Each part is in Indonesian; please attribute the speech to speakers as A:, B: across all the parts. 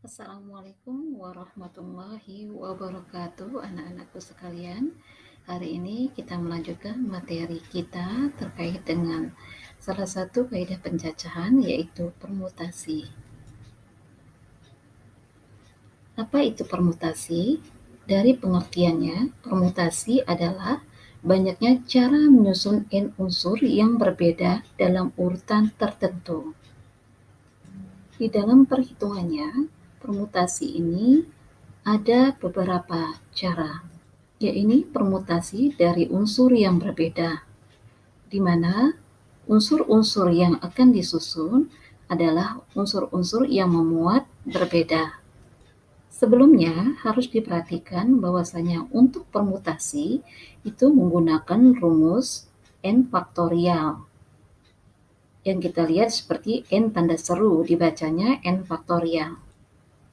A: Assalamualaikum warahmatullahi wabarakatuh, anak-anakku sekalian. Hari ini kita melanjutkan materi kita terkait dengan salah satu kaidah pencacahan, yaitu permutasi. Apa itu permutasi? Dari pengertiannya, permutasi adalah banyaknya cara menyusun n unsur yang berbeda dalam urutan tertentu. Di dalam perhitungannya, permutasi ini ada beberapa cara, yaitu permutasi dari unsur yang berbeda, di mana unsur-unsur yang akan disusun adalah unsur-unsur yang memuat berbeda. Sebelumnya harus diperhatikan bahwasanya untuk permutasi itu menggunakan rumus n faktorial. Yang kita lihat seperti n tanda seru, dibacanya n faktorial.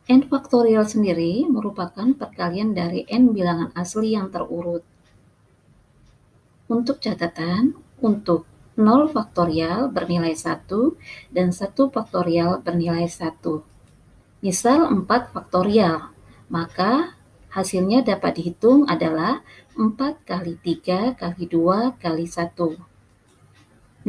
A: N faktorial sendiri merupakan perkalian dari n bilangan asli yang terurut. Untuk catatan, untuk 0 faktorial bernilai 1 dan 1 faktorial bernilai 1. Misal 4 faktorial, maka hasilnya dapat dihitung adalah 4 kali 3 kali 2 kali 1.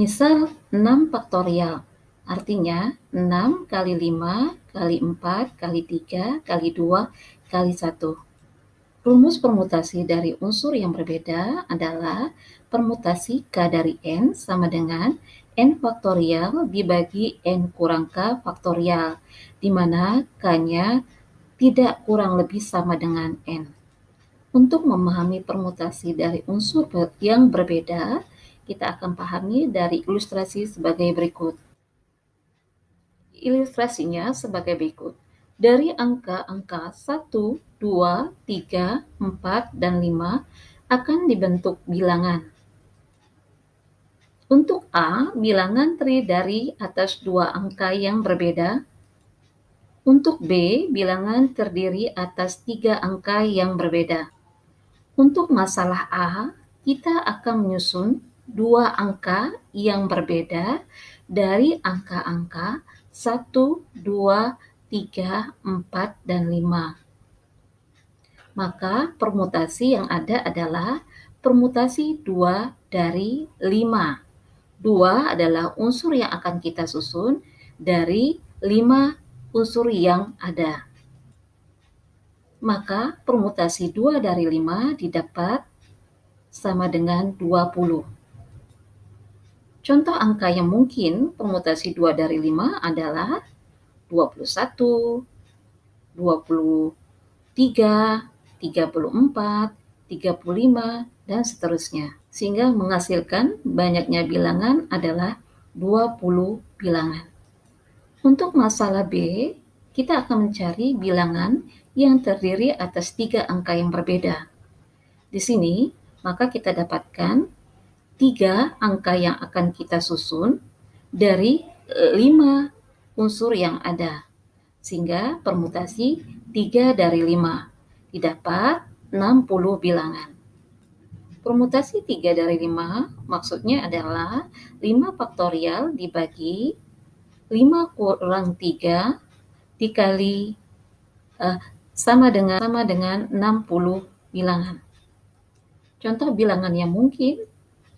A: Misal 6 faktorial, artinya 6 kali 5 kali 4 kali 3 kali 2 kali 1. Rumus permutasi dari unsur yang berbeda adalah permutasi K dari N sama dengan N faktorial dibagi N kurang K faktorial, di mana K-nya tidak kurang lebih sama dengan N. Untuk memahami permutasi dari unsur yang berbeda, kita akan pahami dari ilustrasi sebagai berikut. Ilustrasinya sebagai berikut. Dari angka-angka 1, 2, 3, 4, dan 5 akan dibentuk bilangan. Untuk A, bilangan terdiri dari atas dua angka yang berbeda. Untuk B, bilangan terdiri atas 3 angka yang berbeda. Untuk masalah A, kita akan menyusun dua angka yang berbeda dari angka-angka 1, 2, 3, 4, dan 5. Maka permutasi yang ada adalah permutasi 2 dari 5. 2 adalah unsur yang akan kita susun dari 5 unsur yang ada. Maka permutasi 2 dari 5 didapat sama dengan 20. Contoh angka yang mungkin permutasi 2 dari 5 adalah 21, 23, 34, 35, dan seterusnya. Sehingga menghasilkan banyaknya bilangan adalah 20 bilangan. Untuk masalah B, kita akan mencari bilangan yang terdiri atas 3 angka yang berbeda. Di sini, maka kita dapatkan 3 angka yang akan kita susun dari 5 unsur yang ada. Sehingga permutasi 3 dari 5 didapat 60 bilangan. Permutasi 3 dari 5 maksudnya adalah 5 faktorial dibagi 5 kurang 3 dikali sama dengan 60 bilangan. Contoh bilangan yang mungkin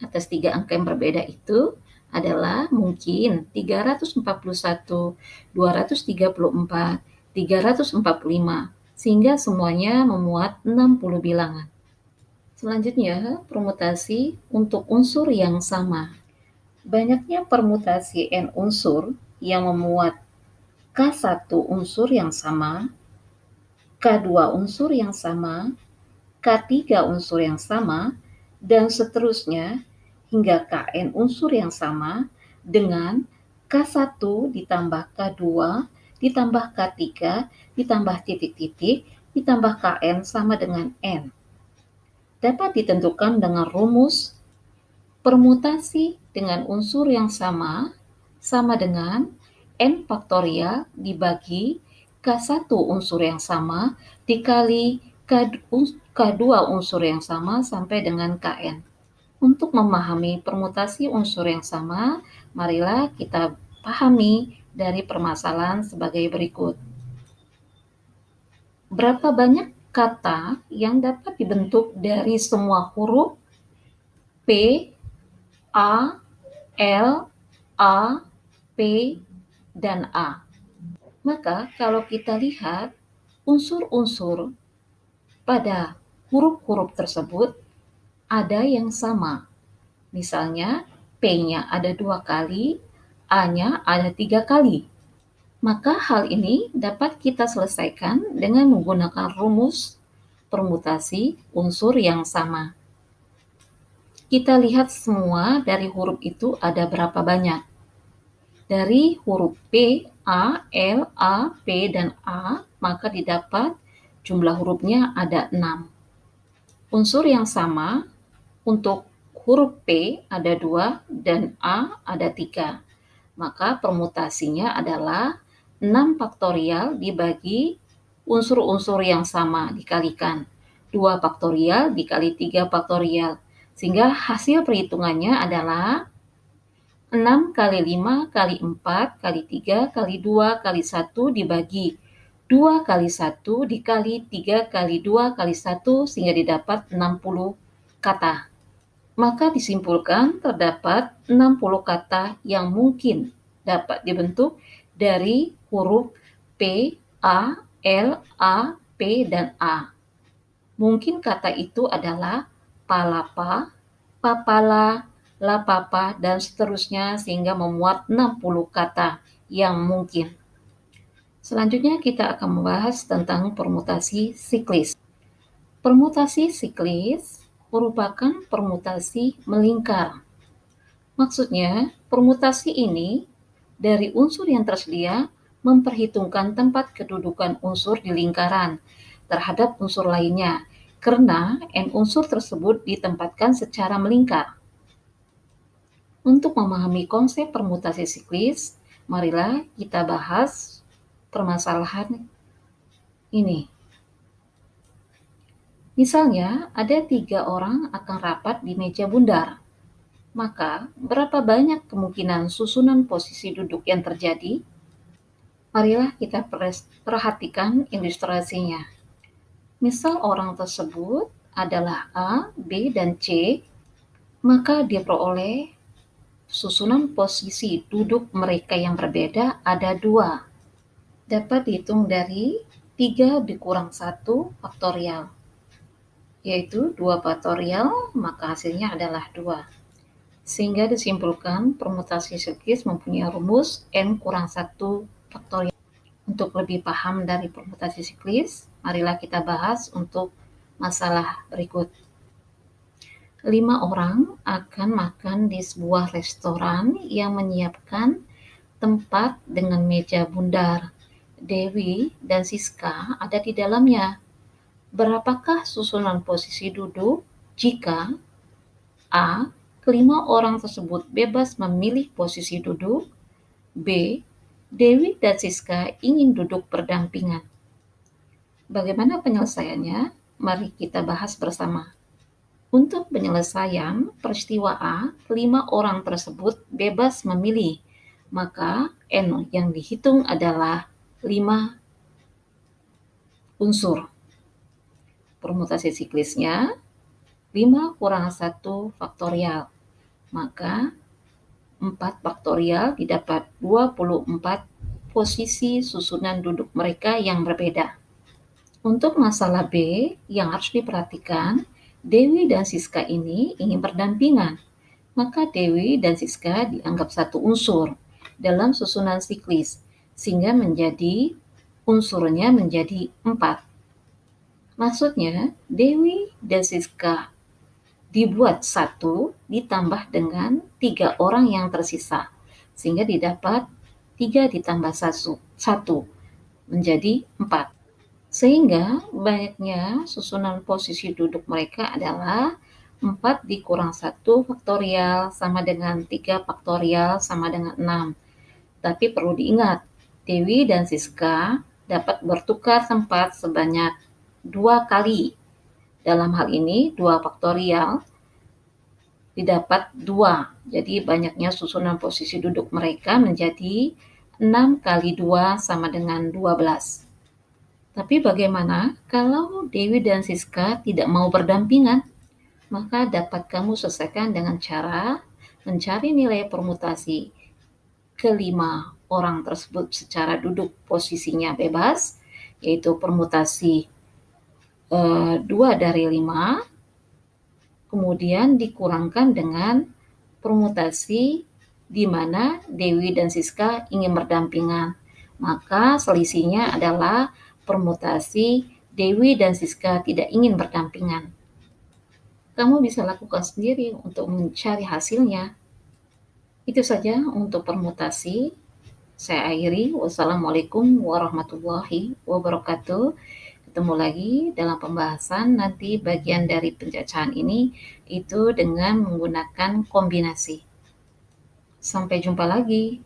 A: atas 3 angka yang berbeda itu adalah mungkin 341, 234, 345, sehingga semuanya memuat 60 bilangan. Selanjutnya, permutasi untuk unsur yang sama. Banyaknya permutasi N unsur yang memuat K1 unsur yang sama, K2 unsur yang sama, K3 unsur yang sama, dan seterusnya hingga Kn unsur yang sama dengan K1 ditambah K2 ditambah K3 ditambah titik-titik ditambah Kn sama dengan N. Dapat ditentukan dengan rumus permutasi dengan unsur yang sama dengan N faktorial dibagi K1 unsur yang sama dikali K2 unsur yang sama sampai dengan Kn. Untuk memahami permutasi unsur yang sama, marilah kita pahami dari permasalahan sebagai berikut. Berapa banyak kata yang dapat dibentuk dari semua huruf P, A, L, A, P, dan A? Maka kalau kita lihat unsur-unsur pada huruf-huruf tersebut ada yang sama. Misalnya P-nya ada 2 kali, A-nya ada 3 kali. Maka hal ini dapat kita selesaikan dengan menggunakan rumus permutasi unsur yang sama. Kita lihat semua dari huruf itu ada berapa banyak. Dari huruf P, A, L, A, P, dan A, maka didapat jumlah hurufnya ada 6. Unsur yang sama untuk huruf P ada 2 dan A ada 3. Maka permutasinya adalah 6 faktorial dibagi unsur-unsur yang sama dikalikan 2 faktorial dikali 3 faktorial. Sehingga hasil perhitungannya adalah 6 kali 5 kali 4 kali 3 kali 2 kali 1 dibagi 2 kali 1 dikali 3 kali 2 kali 1 sehingga didapat 60 kata. Maka disimpulkan terdapat 60 kata yang mungkin dapat dibentuk dari huruf P, A, L, A, P, dan A. Mungkin kata itu adalah palapa, papala, lapapa, dan seterusnya sehingga memuat 60 kata yang mungkin. Selanjutnya kita akan membahas tentang permutasi siklis. Permutasi siklis merupakan permutasi melingkar. Maksudnya, permutasi ini dari unsur yang tersedia memperhitungkan tempat kedudukan unsur di lingkaran terhadap unsur lainnya, karena n unsur tersebut ditempatkan secara melingkar. Untuk memahami konsep permutasi siklis, marilah kita bahas permasalahan ini. Misalnya, ada 3 orang akan rapat di meja bundar. Maka, berapa banyak kemungkinan susunan posisi duduk yang terjadi? Marilah kita perhatikan ilustrasinya. Misal orang tersebut adalah A, B, dan C, maka diperoleh susunan posisi duduk mereka yang berbeda ada 2. Dapat dihitung dari 3 dikurang 1 faktorial, yaitu 2 faktorial, maka hasilnya adalah 2. Sehingga disimpulkan permutasi siklis mempunyai rumus n kurang 1 faktorial. Untuk lebih paham dari permutasi siklis, marilah kita bahas untuk masalah berikut. 5 orang akan makan di sebuah restoran yang menyiapkan tempat dengan meja bundar. Dewi dan Siska ada di dalamnya. Berapakah susunan posisi duduk jika A. Kelima orang tersebut bebas memilih posisi duduk, B. Dewi dan Siska ingin duduk berdampingan. Bagaimana penyelesaiannya? Mari kita bahas bersama. Untuk penyelesaian peristiwa A, 5 orang tersebut bebas memilih, maka N yang dihitung adalah 5 unsur. Permutasi siklisnya 5 kurang 1 faktorial, maka 4 faktorial didapat 24 posisi susunan duduk mereka yang berbeda. Untuk masalah B yang harus diperhatikan, Dewi dan Siska ini ingin berdampingan, maka Dewi dan Siska dianggap satu unsur dalam susunan siklis, sehingga unsurnya menjadi 4. Maksudnya, Dewi dan Siska dibuat 1 ditambah dengan 3 orang yang tersisa, sehingga didapat 3 ditambah 1 menjadi 4. Sehingga banyaknya susunan posisi duduk mereka adalah 4 dikurang 1 faktorial sama dengan 3 faktorial sama dengan 6. Tapi perlu diingat, Dewi dan Siska dapat bertukar tempat sebanyak 2 kali. Dalam hal ini 2 faktorial didapat 2. Jadi banyaknya susunan posisi duduk mereka menjadi 6 kali 2 sama dengan 12. Tapi bagaimana kalau Dewi dan Siska tidak mau berdampingan? Maka dapat kamu selesaikan dengan cara mencari nilai permutasi kelima orang tersebut secara duduk posisinya bebas, yaitu permutasi 2 dari 5, kemudian dikurangkan dengan permutasi di mana Dewi dan Siska ingin berdampingan. Maka selisihnya adalah permutasi Dewi dan Siska tidak ingin berdampingan. Kamu bisa lakukan sendiri untuk mencari hasilnya. Itu saja untuk permutasi. Saya akhiri. Wassalamualaikum warahmatullahi wabarakatuh. Ketemu lagi dalam pembahasan nanti bagian dari pencacahan ini itu dengan menggunakan kombinasi. Sampai jumpa lagi.